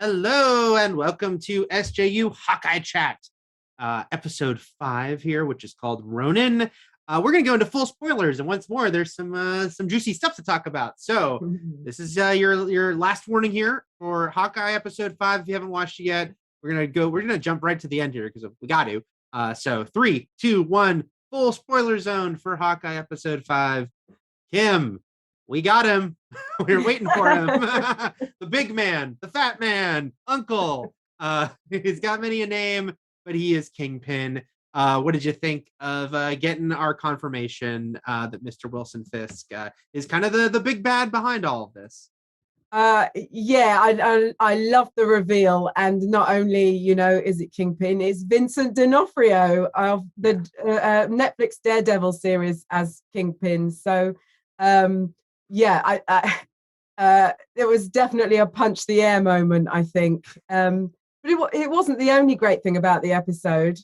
Hello and welcome to SJU Hawkeye Chat, episode 5 here, which is called Ronin. We're going to go into full spoilers, and once more, there's some juicy stuff to talk about. So this is your last warning here for Hawkeye episode 5. If you haven't watched it yet, we're gonna jump right to the end here because we got to. So 3, 2, 1, full spoiler zone for Hawkeye episode 5. Kim, we got him. We were waiting for him. The big man, the fat man, Uncle. He's got many a name, but he is Kingpin. What did you think of getting our confirmation that Mr. Wilson Fisk is kind of the big bad behind all of this? I love the reveal, and not only is it Kingpin, it's Vincent D'Onofrio of the Netflix Daredevil series as Kingpin. So it was definitely a punch the air moment, I think. But it wasn't the only great thing about the episode.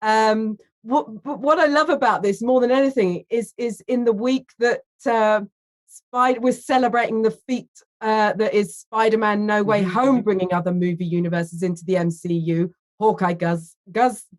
What I love about this more than anything is in the week that we're celebrating the feat that is Spider-Man No Way Home, bringing other movie universes into the MCU. Hawkeye goes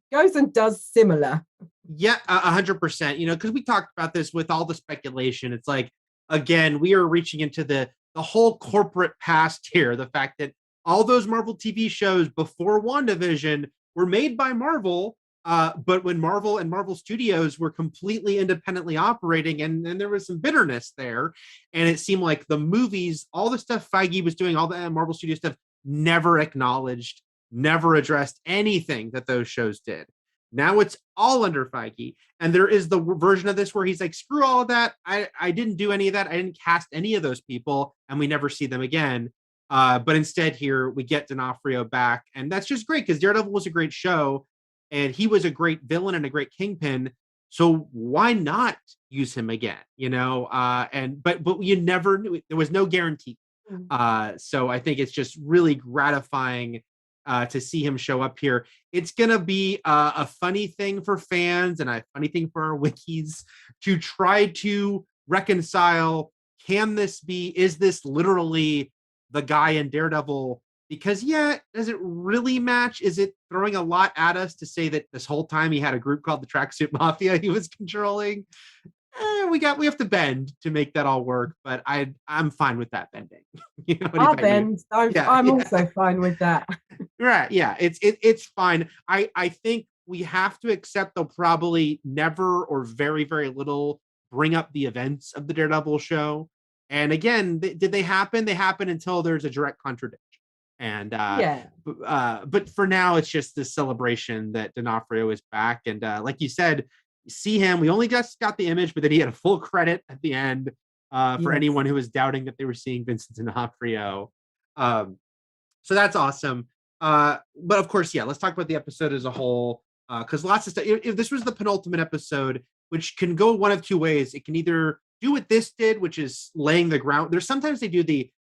and does similar. Yeah, 100%. Because we talked about this with all the speculation. It's like, again, we are reaching into the whole corporate past here. The fact that all those Marvel TV shows before WandaVision were made by Marvel, but when Marvel and Marvel Studios were completely independently operating, and there was some bitterness there, and it seemed like the movies, all the stuff Feige was doing, all the Marvel Studio stuff, never acknowledged, never addressed anything that those shows did. Now it's all under Feige, and there is the version of this where he's like, screw all of that. I didn't do any of that. I didn't cast any of those people, and we never see them again. But instead here we get D'Onofrio back, and that's just great because Daredevil was a great show, and he was a great villain and a great Kingpin. So why not use him again? But you never knew. There was no guarantee. So I think it's just really gratifying to see him show up here. It's going to be a funny thing for fans and a funny thing for our wikis to try to reconcile. Is this literally the guy in Daredevil? Because, does it really match? Is it throwing a lot at us to say that this whole time he had a group called the Tracksuit Mafia he was controlling? We have to bend to make that all work, but I'm fine with that bending. I'll bend. I'm also fine with that. Right. Yeah. It's fine. I think we have to accept they'll probably never or very, very little bring up the events of the Daredevil show. And again, did they happen? They happen until there's a direct contradiction. And but for now, it's just this celebration that D'Onofrio is back. And like you said, see him. We only just got the image, but then he had a full credit at the end for anyone who was doubting that they were seeing Vincent D'Onofrio. So that's awesome. But of course, let's talk about the episode as a whole, because lots of stuff. If this was the penultimate episode, which can go one of two ways, it can either do what this did, which is laying the ground. There's sometimes they do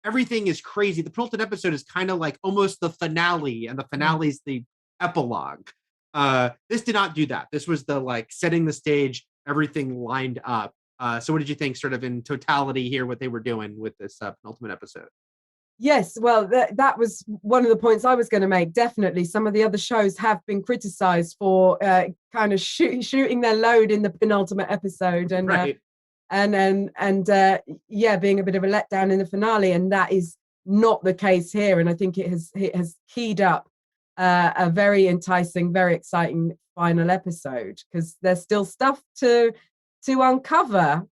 everything is crazy. The penultimate episode is kind of like almost the finale, and the finale is the epilogue. This did not do that. This was the setting the stage, everything lined up. So what did you think sort of in totality here, what they were doing with this penultimate episode? Yes, well, that was one of the points I was going to make. Definitely, some of the other shows have been criticized for kind of shooting their load in the penultimate episode, and right. Being a bit of a letdown in the finale, and that is not the case here. And I think it has keyed up a very enticing, very exciting final episode, because there's still stuff to uncover,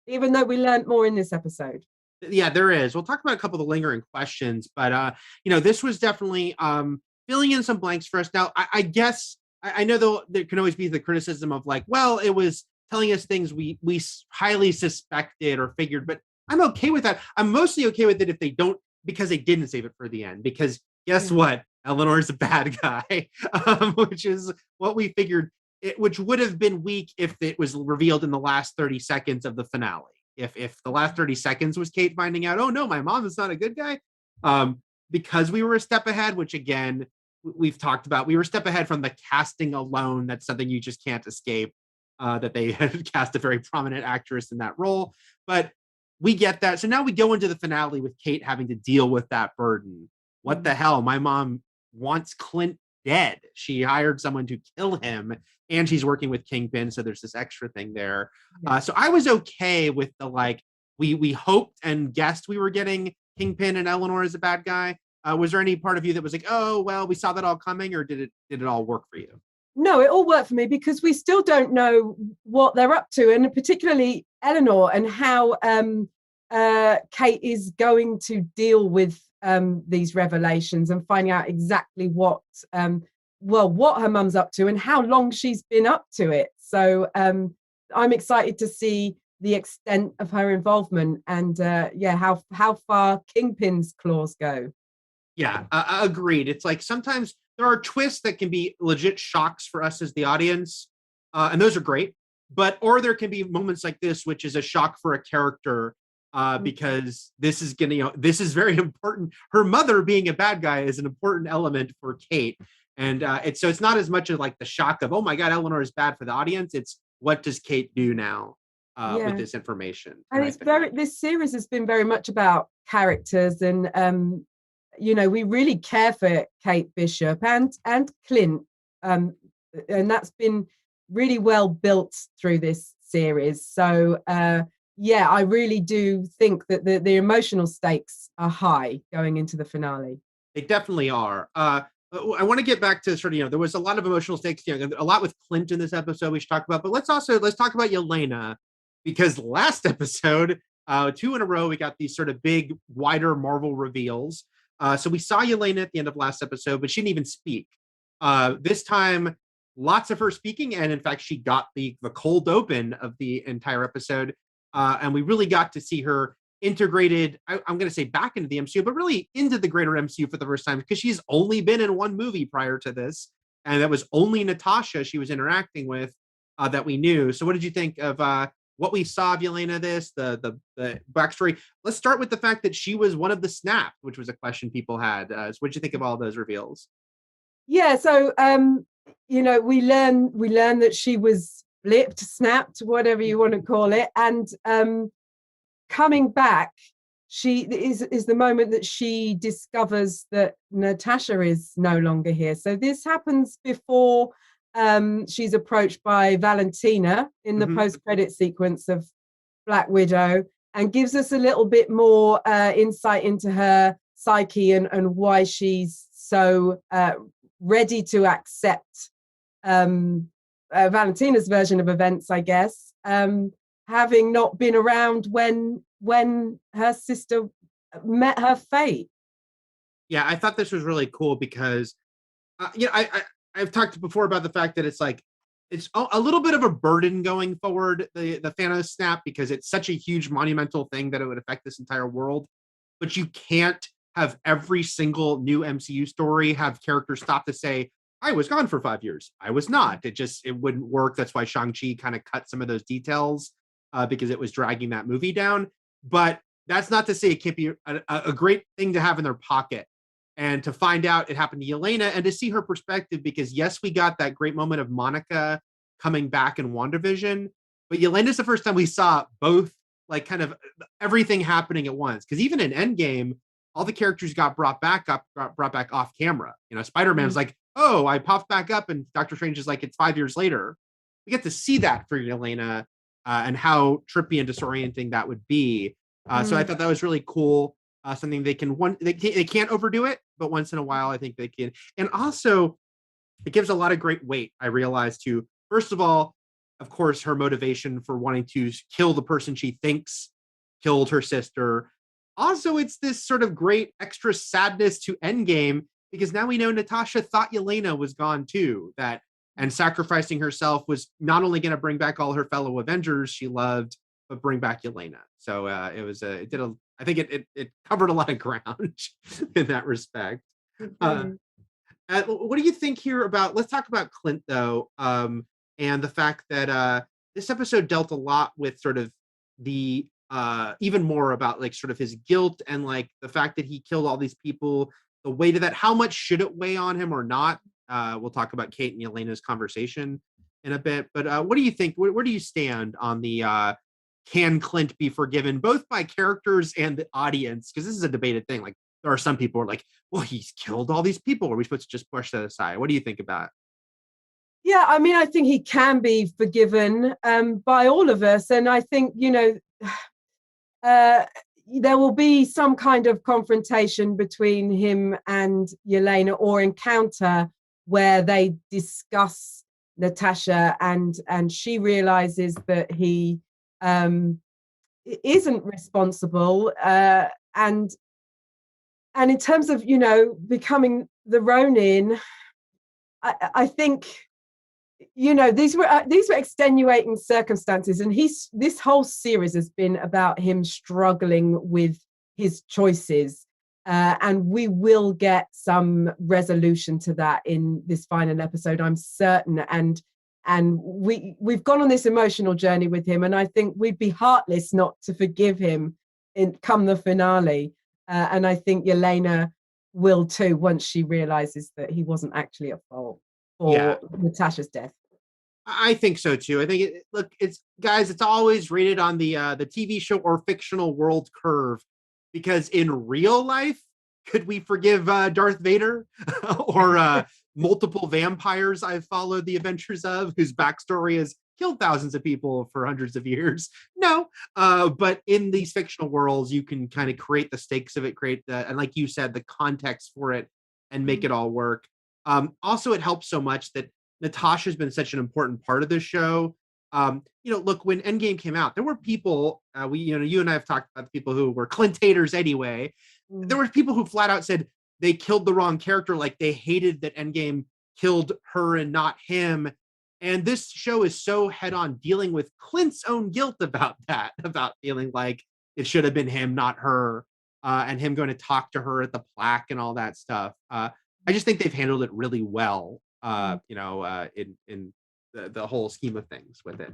even though we learned more in this episode. Yeah, there is. We'll talk about a couple of the lingering questions, but this was definitely filling in some blanks for us. Now, I guess I know though there can always be the criticism of it was telling us things we highly suspected or figured, but I'm okay with that. I'm mostly okay with it if they don't, because they didn't save it for the end. Because guess what? Eleanor's a bad guy, which is what we figured. Which would have been weak if it was revealed in the last 30 seconds of the finale. If the last 30 seconds was Kate finding out, oh no, my mom is not a good guy, because we were a step ahead, which again, we've talked about, we were a step ahead from the casting alone. That's something you just can't escape, that they had cast a very prominent actress in that role, but we get that. So now we go into the finale with Kate having to deal with that burden. what the hell? My mom wants Clint dead. She hired someone to kill him, and she's working with Kingpin, so there's this extra thing there. Yeah. So I was okay with the like we hoped and guessed we were getting Kingpin and Eleanor as a bad guy. Was there any part of you that was like, oh well, we saw that all coming, or did it all work for you? No, it all worked for me because we still don't know what they're up to, and particularly Eleanor and how Kate is going to deal with these revelations and finding out exactly what her mum's up to and how long she's been up to it. So I'm excited to see the extent of her involvement and how far Kingpin's claws go. Yeah, agreed. It's like sometimes there are twists that can be legit shocks for us as the audience, and those are great. Or there can be moments like this, which is a shock for a character because this is this is very important. Her mother being a bad guy is an important element for Kate, and it's not as much of like the shock of, oh my God, Eleanor is bad for the audience. It's what does Kate do now with this information? And this series has been very much about characters and. We really care for Kate Bishop and Clint, and that's been really well built through this series. So I really do think that the emotional stakes are high going into the finale. They definitely are. I want to get back to sort of, there was a lot of emotional stakes, a lot with Clint in this episode we should talk about, but let's talk about Yelena, because last episode, 2 in a row, we got these sort of big, wider Marvel reveals. So we saw Yelena at the end of last episode, but she didn't even speak. This time, lots of her speaking, and in fact, she got the cold open of the entire episode, and we really got to see her integrated, I'm going to say back into the MCU, but really into the greater MCU for the first time, because she's only been in one movie prior to this, and that was only Natasha she was interacting with that we knew. So what did you think of what we saw of Yelena, the backstory? Let's start with the fact that she was one of the Snap, which was a question people had. So what did you think of all those reveals? Yeah, so we learn that she was blipped, snapped, whatever you want to call it, and coming back, she is the moment that she discovers that Natasha is no longer here. So this happens before she's approached by Valentina in the post-credit sequence of Black Widow, and gives us a little bit more insight into her psyche and why she's so ready to accept Valentina's version of events, I guess, having not been around when her sister met her fate. Yeah, I thought this was really cool because, I've talked before about the fact that it's a little bit of a burden going forward, the Thanos snap, because it's such a huge monumental thing that it would affect this entire world. But you can't have every single new MCU story have characters stop to say, I was gone for 5 years. I was not. It wouldn't work. That's why Shang-Chi kind of cut some of those details because it was dragging that movie down. But that's not to say it can't be a great thing to have in their pocket. And to find out it happened to Yelena and to see her perspective, because yes, we got that great moment of Monica coming back in WandaVision, but Yelena's the first time we saw both, like, kind of everything happening at once. Because even in Endgame, all the characters got brought back off camera. Spider-Man's like, oh, I popped back up, and Doctor Strange is like, it's 5 years later. We get to see that for Yelena and how trippy and disorienting that would be. So I thought that was really cool. Something they can't overdo it, but once in a while I think they can. And also it gives a lot of great weight, I realized, to, first of all, of course, her motivation for wanting to kill the person she thinks killed her sister. Also, it's this sort of great extra sadness to Endgame, because now we know Natasha thought Yelena was gone too, and sacrificing herself was not only going to bring back all her fellow Avengers she loved, but bring back Yelena. So I think it covered a lot of ground in that respect. What do you think here about, let's talk about Clint though, and the fact that this episode dealt a lot with sort of the even more about like sort of his guilt and like the fact that he killed all these people, the weight of that, how much should it weigh on him or not? We'll talk about Kate and Yelena's conversation in a bit, but what do you think? Where do you stand on the can Clint be forgiven, both by characters and the audience? Because this is a debated thing. Like, there are some people who are like, well, he's killed all these people. Are we supposed to just push that aside? What do you think about it? Yeah, I mean, I think he can be forgiven by all of us. And I think, there will be some kind of confrontation between him and Yelena, or encounter where they discuss Natasha, and she realizes that he isn't responsible. And in terms of, becoming the Ronin, I think, these were extenuating circumstances, and this whole series has been about him struggling with his choices, and we will get some resolution to that in this final episode, I'm certain. And we've gone on this emotional journey with him, and I think we'd be heartless not to forgive him come the finale. And I think Yelena will too, once she realizes that he wasn't actually at fault for Natasha's death. I think so too. I think it's always rated on the TV show or fictional world curve, because in real life, could we forgive Darth Vader or multiple vampires I've followed the adventures of, whose backstory has killed thousands of people for hundreds of years? No. But in these fictional worlds, you can kind of create the stakes of it, and like you said, the context for it, and make it all work. Also, it helps so much that Natasha's been such an important part of this show. Look, when Endgame came out, there were people, you and I have talked about the people who were Clint haters anyway. There were people who flat out said they killed the wrong character, like they hated that Endgame killed her and not him. And this show is so head on dealing with Clint's own guilt about that, about feeling like it should have been him, not her, and him going to talk to her at the plaque and all that stuff. I just think they've handled it really well, in the whole scheme of things with it.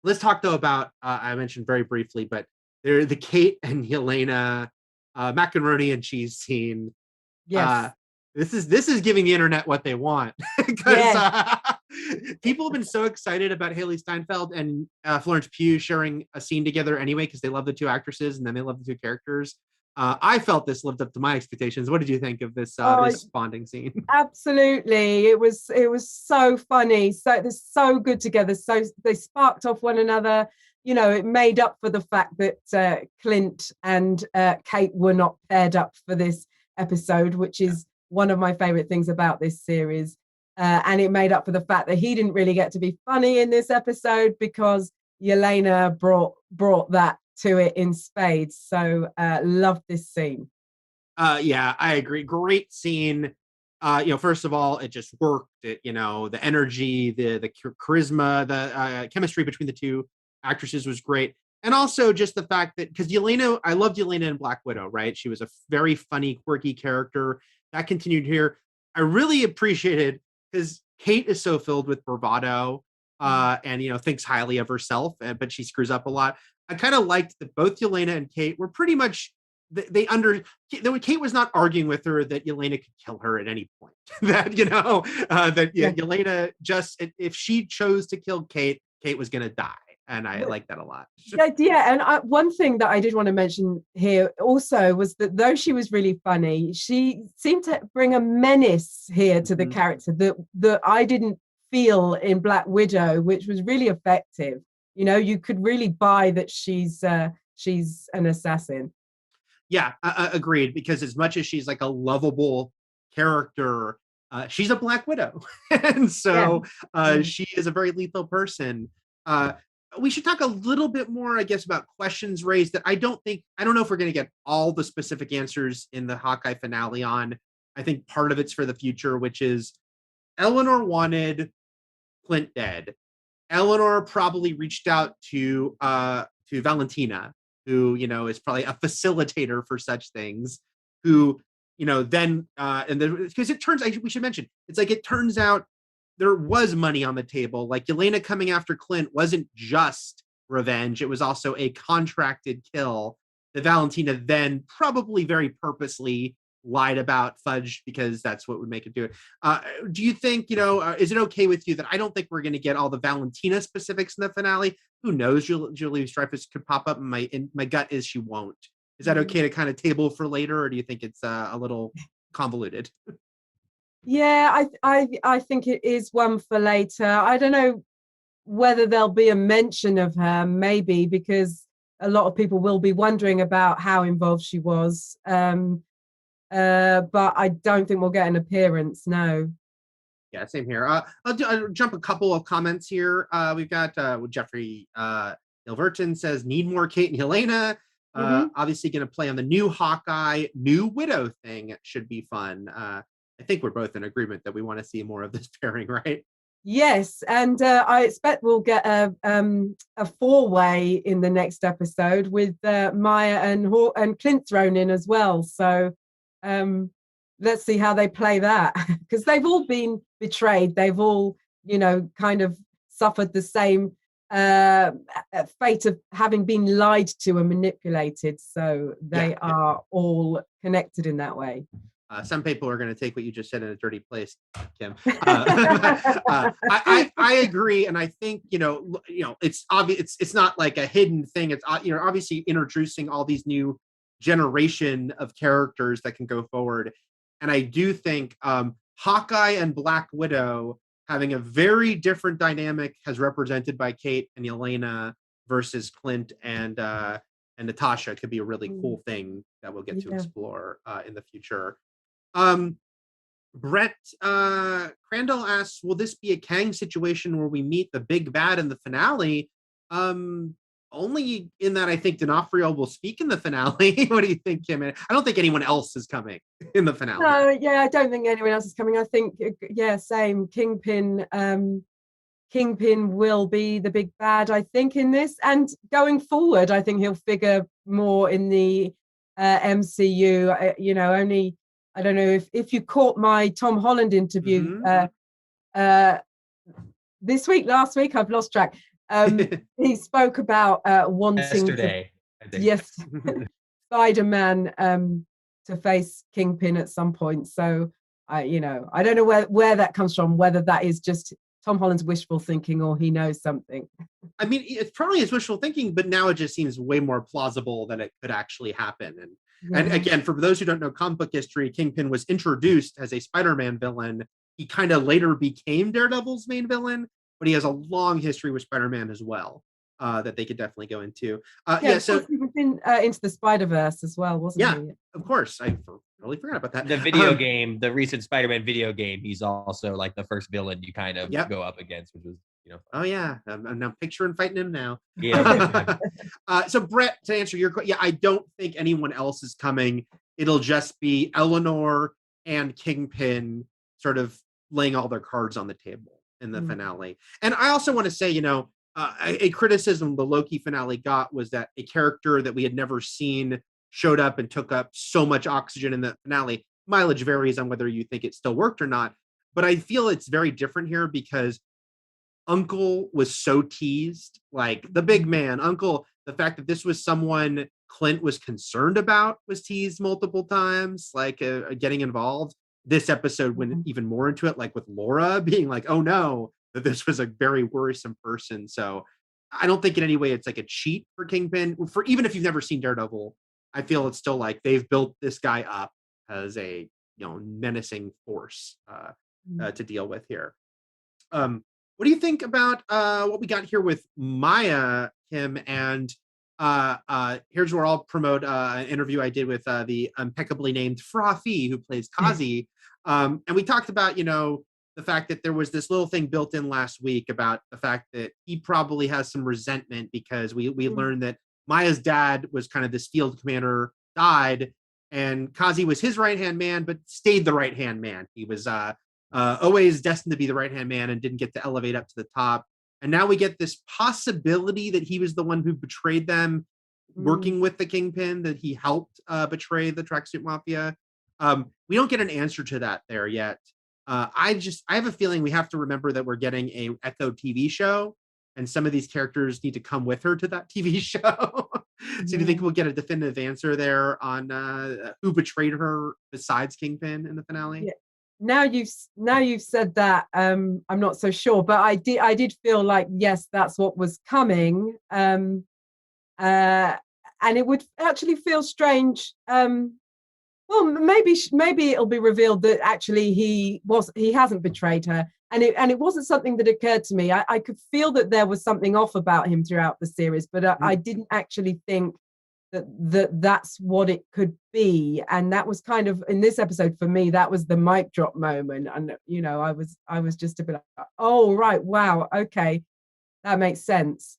Let's talk though about, I mentioned very briefly, but they're the Kate and Yelena macaroni and cheese scene. Yes. This is giving the internet what they want, because people have been so excited about Haley Steinfeld and Florence Pugh sharing a scene together anyway, because they love the two actresses and then they love the two characters. I felt this lived up to my expectations. What did you think of this this bonding scene? Absolutely, it was so funny. So they're so good together. So they sparked off one another. It made up for the fact that Clint and Kate were not paired up for this episode, which is one of my favorite things about this series. And it made up for the fact that he didn't really get to be funny in this episode, because Yelena brought that to it in spades. So loved this scene. Yeah, I agree. Great scene. First of all, it just worked. The energy, the charisma, the chemistry between the two actresses was great. And also just the fact that, because I loved Yelena in Black Widow, right? She was a very funny, quirky character. That continued here. I really appreciated, because Kate is so filled with bravado, and thinks highly of herself, but she screws up a lot. I kind of liked that both Yelena and Kate were pretty much, Kate was not arguing with her that Yelena could kill her at any point. Yelena just, if she chose to kill Kate was going to die. And I like that a lot. Yeah, and one thing that I did want to mention here also was that though she was really funny, she seemed to bring a menace here to the character that I didn't feel in Black Widow, which was really effective. You could really buy that she's an assassin. Yeah, agreed. Because as much as she's like a lovable character, she's a Black Widow, and so she is a very lethal person. We should talk a little bit more, I guess, about questions raised that I don't know if we're going to get all the specific answers in the Hawkeye finale on. I think part of it's for the future, which is Eleanor wanted Clint dead. Eleanor probably reached out to Valentina, who is probably a facilitator for such things, who then because it turns, we should mention, it's like it turns out there was money on the table. Like Yelena coming after Clint wasn't just revenge, it was also a contracted kill that Valentina then probably very purposely lied about, fudged, because that's what would make it do it. Do you think, is it okay with you that I don't think we're going to get all the Valentina specifics in the finale? Who knows? Julie Dreyfus could pop up, and my gut is she won't. Is that okay to kind of table for later, or do you think it's a little convoluted? Yeah, I think it is one for later. I don't know whether there'll be a mention of her, maybe, because a lot of people will be wondering about how involved she was. But I don't think we'll get an appearance, no. Yeah, same here. I'll jump a couple of comments here. We've got Jeffrey Ilverton says, need more Kate and Yelena. Obviously going to play on the new Hawkeye, new Widow thing. It should be fun. I think we're both in agreement that we want to see more of this pairing, right? Yes, and I expect we'll get a four-way in the next episode with Maya and Clint thrown in as well. So let's see how they play that, because they've all been betrayed. They've all, kind of suffered the same fate of having been lied to and manipulated. So they are all connected in that way. Some people are going to take what you just said in a dirty place, Kim. I agree, and I think it's obvious. It's not like a hidden thing. It's obviously introducing all these new generation of characters that can go forward, and I do think Hawkeye and Black Widow having a very different dynamic, as represented by Kate and Yelena versus Clint and Natasha, could be a really cool thing that we'll get to explore in the future. Brett Crandall asks, will this be a Kang situation where we meet the big bad in the finale? Only in that I think D'Onofrio will speak in the finale. What do you think, Kim? I don't think anyone else is coming in the finale. No, I don't think anyone else is coming. I think, same. Kingpin will be the big bad, I think, in this. And going forward, I think he'll figure more in the MCU. Only, I don't know if you caught my Tom Holland interview this week, last week, I've lost track. He spoke about wanting Spider-Man to face Kingpin at some point. So I don't know where that comes from, whether that is just Tom Holland's wishful thinking or he knows something. I mean, it's probably his wishful thinking, but now it just seems way more plausible that it could actually happen. And again, for those who don't know comic book history, Kingpin was introduced as a Spider-Man villain. He kind of later became Daredevil's main villain, but he has a long history with Spider-Man as well that they could definitely go into. So he was into the Spider-Verse as well, wasn't he? Of course. I totally forgot about that. The video game, the recent Spider-Man video game, he's also like the first villain you kind of go up against, which was, Oh yeah, I'm now picturing fighting him now. Yeah. So Brett, to answer your question, I don't think anyone else is coming. It'll just be Eleanor and Kingpin sort of laying all their cards on the table in the finale. And I also want to say, a criticism the Loki finale got was that a character that we had never seen showed up and took up so much oxygen in the finale. Mileage varies on whether you think it still worked or not, but I feel it's very different here because Uncle was so teased, like the big man, Uncle. The fact that this was someone Clint was concerned about was teased multiple times, like getting involved. This episode went even more into it, like with Laura being like, oh no, that this was a very worrisome person. So I don't think in any way it's like a cheat for Kingpin. For even if you've never seen Daredevil, I feel it's still like they've built this guy up as a menacing force to deal with here. What do you think about what we got here with Maya, Kim? And here's where I'll promote an interview I did with the impeccably named Frothy, who plays Kazi. And we talked about, the fact that there was this little thing built in last week about the fact that he probably has some resentment because we learned that Maya's dad was kind of this field commander, died, and Kazi was his right-hand man, but stayed the right-hand man. He was always destined to be the right-hand man and didn't get to elevate up to the top. And now we get this possibility that he was the one who betrayed them, working with the Kingpin, that he helped betray the Tracksuit Mafia. We don't get an answer to that there yet. I have a feeling we have to remember that we're getting a Echo TV show, and some of these characters need to come with her to that TV show. So do you think we'll get a definitive answer there on who betrayed her besides Kingpin in the finale? Yeah. Now you've said that, I'm not so sure, but I did feel like, yes, that's what was coming. And and it would actually feel strange. Well, maybe it'll be revealed that actually he hasn't betrayed her, and it wasn't something that occurred to me. I could feel that there was something off about him throughout the series, but I didn't actually think that's what it could be. And that was kind of, in this episode for me, that was the mic drop moment. And I was just a bit like, oh right, wow, okay, that makes sense.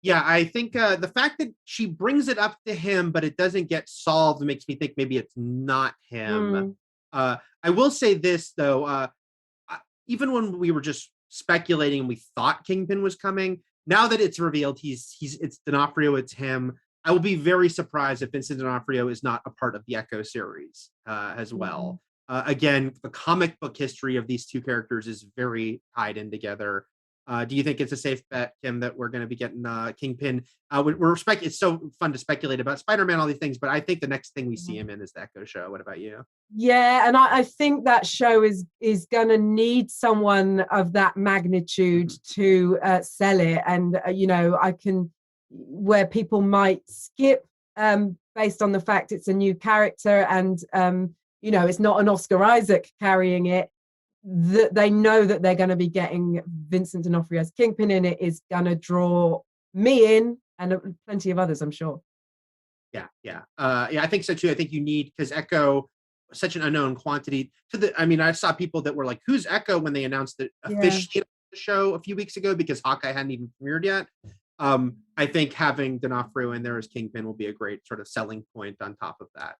Yeah, I think the fact that she brings it up to him, but it doesn't get solved, makes me think maybe it's not him. I will say this though, even when we were just speculating and we thought Kingpin was coming, now that it's revealed it's D'Onofrio, it's him, I will be very surprised if Vincent D'Onofrio is not a part of the Echo series as well. Again, the comic book history of these two characters is very tied in together. Do you think it's a safe bet, Kim, that we're going to be getting Kingpin? It's so fun to speculate about Spider-Man, all these things, but I think the next thing we see him in is the Echo show. What about you? Yeah, and I think that show is going to need someone of that magnitude to sell it, and where people might skip based on the fact it's a new character, and it's not an Oscar Isaac carrying it. That they know that they're going to be getting Vincent D'Onofrio's Kingpin in it is going to draw me in, and plenty of others, I'm sure. Yeah, I think so too. I think you need, because Echo, such an unknown quantity I saw people that were like, who's Echo, when they announced it officially the show a few weeks ago, because Hawkeye hadn't even premiered yet. I think having D'Onofrio in there as Kingpin will be a great sort of selling point on top of that.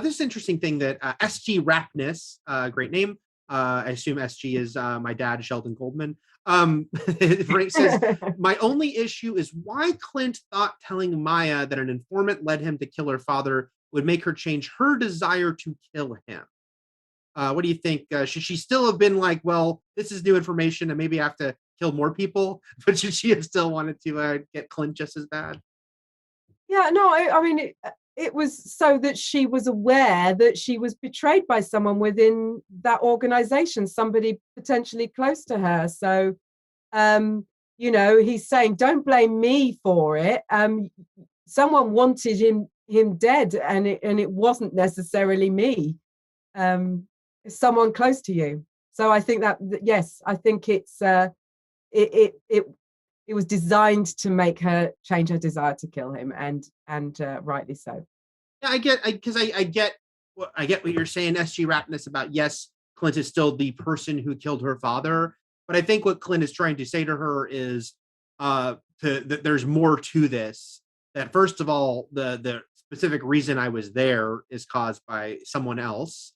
This interesting thing that SG Rapness, great name. I assume SG is my dad, Sheldon Goldman. Frank says, my only issue is why Clint thought telling Maya that an informant led him to kill her father would make her change her desire to kill him. What do you think? Should she still have been like, well, this is new information and maybe I have to kill more people? But should she have still wanted to get Clint just as bad? Yeah, no, I mean, it was so that she was aware that she was betrayed by someone within that organization, somebody potentially close to her. So, he's saying, don't blame me for it. Someone wanted him dead, and it wasn't necessarily me. It's someone close to you. So I think that, yes, I think it's it was designed to make her change her desire to kill him, and rightly so. Yeah, I get what you're saying, SG Rapness, about, yes, Clint is still the person who killed her father, but I think what Clint is trying to say to her is that there's more to this. That first of all, the specific reason I was there is caused by someone else,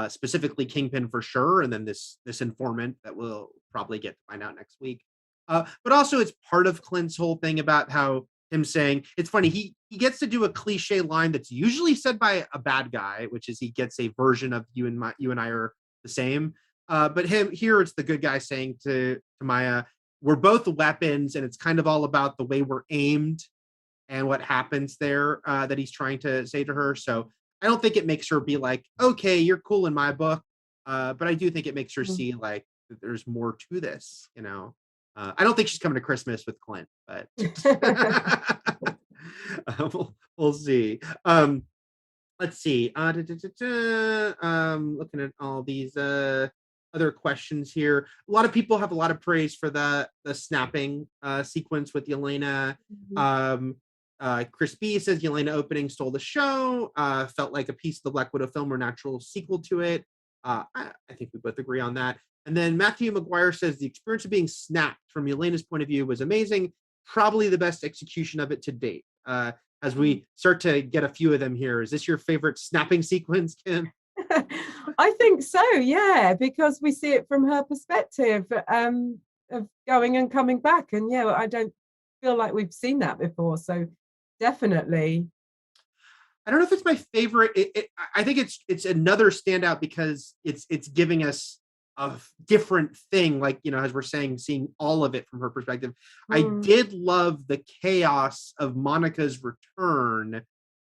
specifically Kingpin for sure, and then this informant that we'll probably get to find out next week. But also it's part of Clint's whole thing about how him saying, it's funny, he gets to do a cliche line that's usually said by a bad guy, which is he gets a version of you and I are the same. But here it's the good guy saying to Maya, we're both weapons, and it's kind of all about the way we're aimed and what happens there, that he's trying to say to her. So I don't think it makes her be like, okay, you're cool in my book. But I do think it makes her see like that there's more to this, I don't think she's coming to Christmas with Clint, but we'll see. Let's see. Looking at all these other questions here. A lot of people have a lot of praise for the snapping sequence with Yelena. Chris B says Yelena opening stole the show. Felt like a piece of the Black Widow film or natural sequel to it. I think we both agree on that. And then Matthew McGuire says the experience of being snapped from Yelena's point of view was amazing. Probably the best execution of it to date. As we start to get a few of them here, is this your favorite snapping sequence, Kim? I think so, yeah, because we see it from her perspective of going and coming back. And yeah, I don't feel like we've seen that before. So definitely. I don't know if it's my favorite. I think it's another standout because it's giving us a different thing, like, as we're saying, seeing all of it from her perspective. I did love the chaos of Monica's return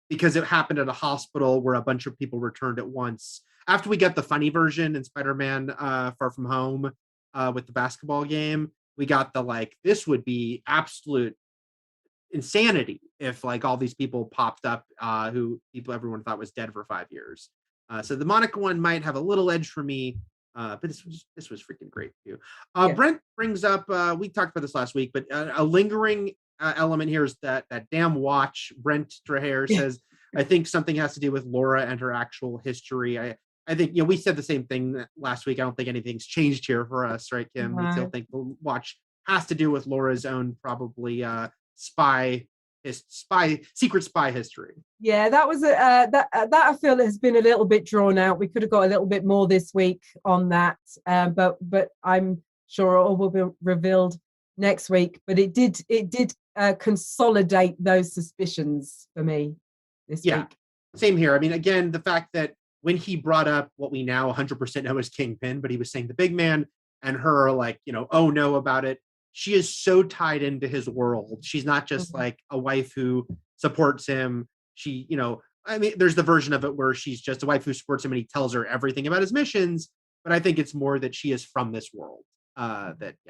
because it happened at a hospital where a bunch of people returned at once. After we got the funny version in Spider-Man Far From Home with the basketball game, we got the, like, this would be absolute insanity if like all these people popped up who everyone thought was dead for 5 years. So the Monica one might have a little edge for me, but this was freaking great too. Brent brings up, we talked about this last week, but a lingering element here is that damn watch. Brent Dreher says, I think something has to do with Laura and her actual history. I think, we said the same thing last week. I don't think anything's changed here for us, right, Kim? We still think the watch has to do with Laura's own probably secret spy history. Yeah, that was that I feel has been a little bit drawn out. We could have got a little bit more this week on that, but I'm sure it all will be revealed next week. But it did consolidate those suspicions for me this week. Same here. I mean, again, the fact that when he brought up what we now 100% know as Kingpin, but he was saying the big man and her like, oh no about it. She is so tied into his world. She's not just like a wife who supports him. She, I mean, there's the version of it where she's just a wife who supports him and he tells her everything about his missions. But I think it's more that she is from this world.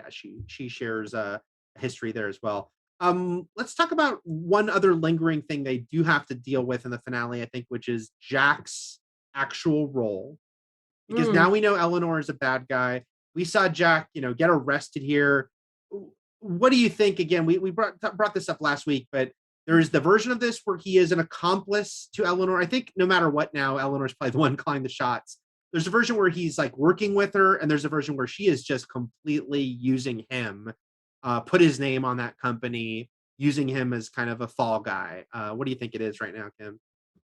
She shares a history there as well. Let's talk about one other lingering thing they do have to deal with in the finale, I think, which is Jack's actual role. Because now we know Eleanor is a bad guy. We saw Jack, get arrested here. What do you think? Again, we brought this up last week, but there is the version of this where he is an accomplice to Eleanor. I think no matter what now, Eleanor's probably the one calling the shots. There's a version where he's like working with her, and there's a version where she is just completely using him, put his name on that company, using him as kind of a fall guy. What do you think it is right now, Kim?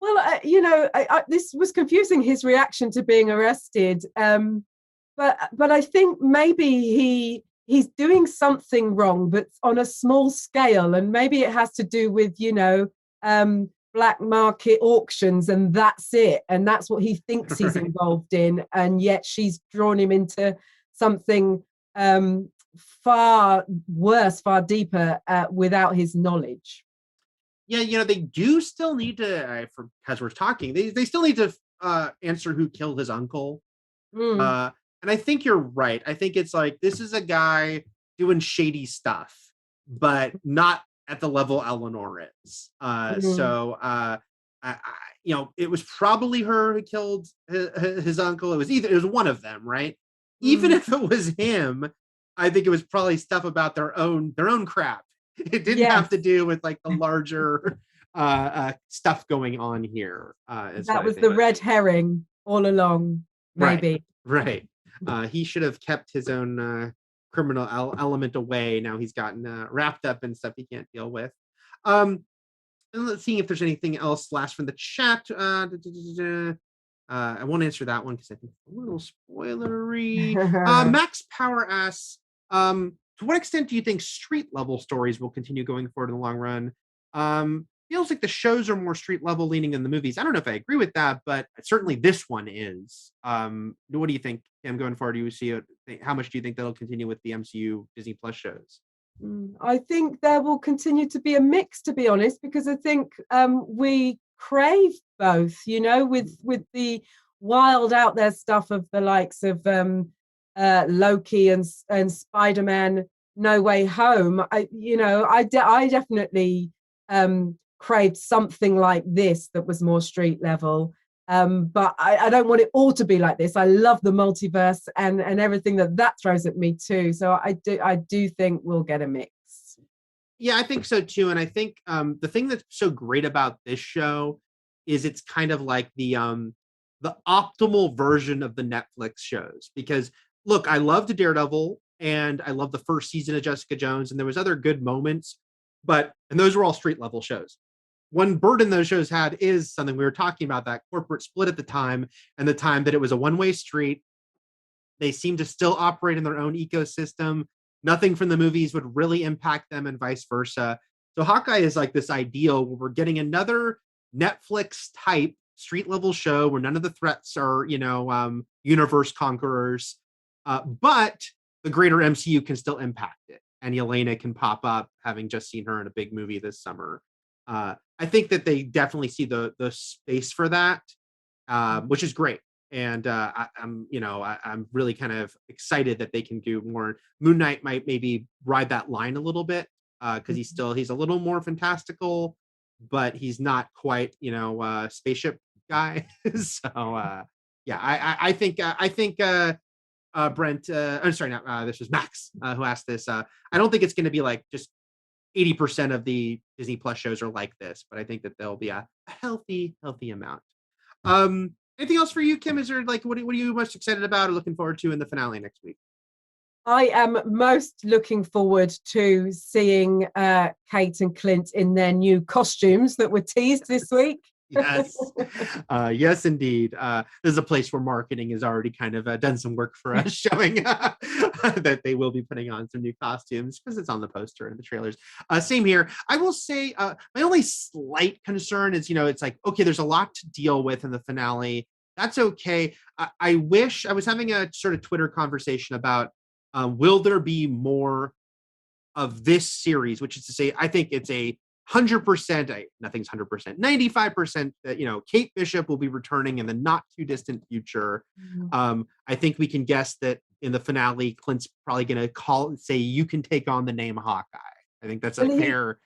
Well, this was confusing, his reaction to being arrested. But I think maybe he's doing something wrong, but on a small scale, and maybe it has to do with black market auctions, and that's it, and that's what he thinks he's involved in, and yet she's drawn him into something far worse, far deeper, without his knowledge. Yeah, they do still need to, because we're talking, they still need to answer who killed his uncle. And I think you're right. I think it's like, this is a guy doing shady stuff, but not at the level Eleanor is. So, it was probably her who killed his uncle. It was one of them, right? Even if it was him, I think it was probably stuff about their own crap. It didn't have to do with like the larger stuff going on here. That was the red herring all along, maybe. Right. He should have kept his own criminal element away. Now he's gotten wrapped up in stuff he can't deal with. And let's see if there's anything else last from the chat. I won't answer that one because I think it's a little spoilery. Max Power asks, to what extent do you think street level stories will continue going forward in the long run? Feels like the shows are more street level leaning than the movies. I don't know if I agree with that, but certainly this one is. What do you think, Kim, going forward? Do you see it? How much do you think that'll continue with the MCU Disney Plus shows? I think there will continue to be a mix, to be honest, because I think we crave both, with the wild out there stuff of the likes of Loki and Spider-Man No Way Home. I definitely craved something like this that was more street level, but I don't want it all to be like this. I love the multiverse and everything that throws at me too, so I do think we'll get a mix. Yeah, I think so too. And I think the thing that's so great about this show is it's kind of like the optimal version of the Netflix shows, because look, I loved Daredevil and I love the first season of Jessica Jones, and there was other good moments, and those were all street level shows. One burden those shows had is something we were talking about, that corporate split at the time, and the time that it was a one-way street. They seemed to still operate in their own ecosystem. Nothing from the movies would really impact them, and vice versa. So Hawkeye is like this ideal where we're getting another Netflix type street level show where none of the threats are, universe conquerors, but the greater MCU can still impact it. And Yelena can pop up, having just seen her in a big movie this summer. I think that they definitely see the space for that, which is great. And I'm really kind of excited that they can do more. Moon Knight might maybe ride that line a little bit, because he's a little more fantastical, but he's not quite, spaceship guy. So yeah, I think Brent, I'm sorry, not this was Max who asked this. I don't think it's going to be like just 80% of the Disney Plus shows are like this, but I think that there'll be a healthy amount. Anything else for you, Kim? Is there like what are you most excited about or looking forward to in the finale next week? I am most looking forward to seeing Kate and Clint in their new costumes that were teased this week. Yes. Yes, indeed. This is a place where marketing has already kind of done some work for us, showing that they will be putting on some new costumes because it's on the poster and the trailers. Same here. I will say my only slight concern is, it's like, okay, there's a lot to deal with in the finale. That's okay. I wish I was having a sort of Twitter conversation about will there be more of this series, which is to say, I think it's a 100%, nothing's 100%, 95% that, Kate Bishop will be returning in the not too distant future. I think we can guess that in the finale, Clint's probably going to say, you can take on the name Hawkeye. I think that's a fair.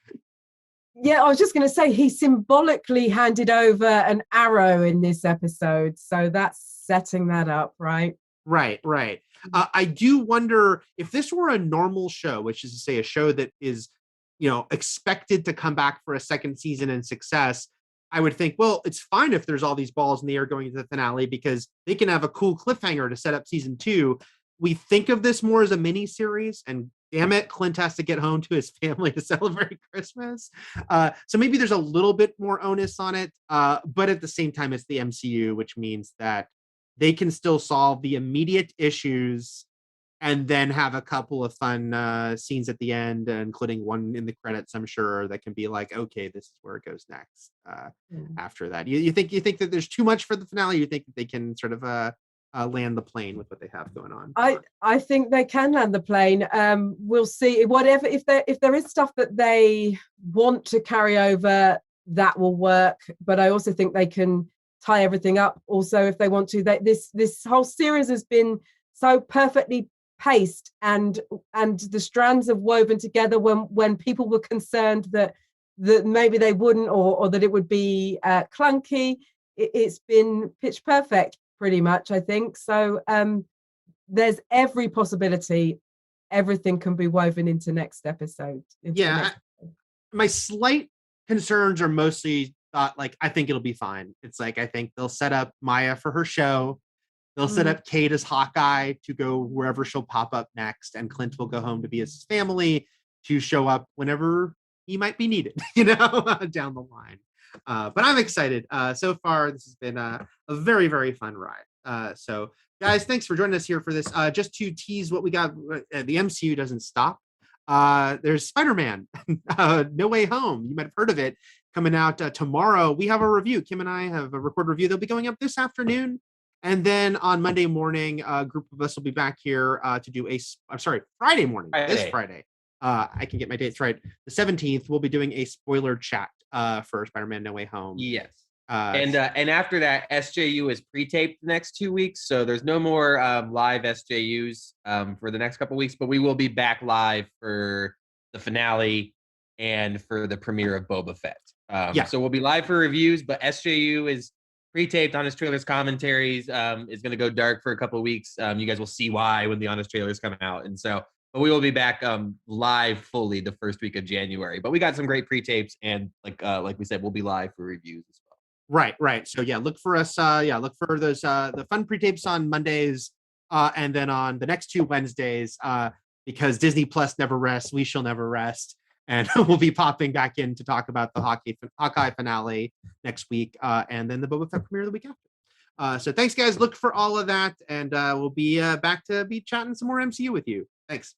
Yeah, I was just going to say, he symbolically handed over an arrow in this episode. So that's setting that up, right? Right. I do wonder if this were a normal show, which is to say a show that is, expected to come back for a second season and success, I would think, well, it's fine if there's all these balls in the air going into the finale because they can have a cool cliffhanger to set up season 2. We think of this more as a mini series, and damn it, Clint has to get home to his family to celebrate Christmas. So maybe there's a little bit more onus on it, but at the same time, it's the MCU, which means that they can still solve the immediate issues and then have a couple of fun scenes at the end, including one in the credits, I'm sure, that can be like, okay, this is where it goes next after that. You think that there's too much for the finale? You think that they can sort of land the plane with what they have going on? I think they can land the plane. We'll see. Whatever, if there is stuff that they want to carry over, that will work. But I also think they can tie everything up also if they want to. This whole series has been so perfectly paced, and the strands have woven together when people were concerned that maybe they wouldn't, or that it would be clunky. It's been pitch perfect pretty much, I think. So there's every possibility everything can be woven into next episode. My slight concerns are mostly like, I think it'll be fine. It's like, I think they'll set up Maya for her show. They'll set up Kate as Hawkeye to go wherever she'll pop up next, and Clint will go home to be his family to show up whenever he might be needed, down the line. But I'm excited. So far, this has been a very, very fun ride. So guys, thanks for joining us here for this. Just to tease what we got, the MCU doesn't stop. There's Spider-Man, No Way Home. You might have heard of it, coming out tomorrow. We have a review. Kim and I have a recorded review. They'll be going up this afternoon. And then on Monday morning, a group of us will be back here to do Friday morning. This Friday. I can get my dates right. The 17th, we'll be doing a spoiler chat for Spider-Man No Way Home. Yes. And after that, SJU is pre-taped the next 2 weeks. So there's no more live SJUs for the next couple weeks, but we will be back live for the finale and for the premiere of Boba Fett. So we'll be live for reviews, but SJU is pre-taped. Honest Trailers commentaries is going to go dark for a couple of weeks. You guys will see why when the Honest Trailers come out. And so, but we will be back live fully the first week of January. But we got some great pre-tapes, and like we said, we'll be live for reviews as well. Right. So yeah, look for us. Look for those the fun pre-tapes on Mondays, and then on the next 2 Wednesdays, because Disney Plus never rests. We shall never rest. And we'll be popping back in to talk about the Hawkeye finale next week, and then the Boba Fett premiere the week after. So thanks, guys. Look for all of that, and we'll be back to be chatting some more MCU with you. Thanks.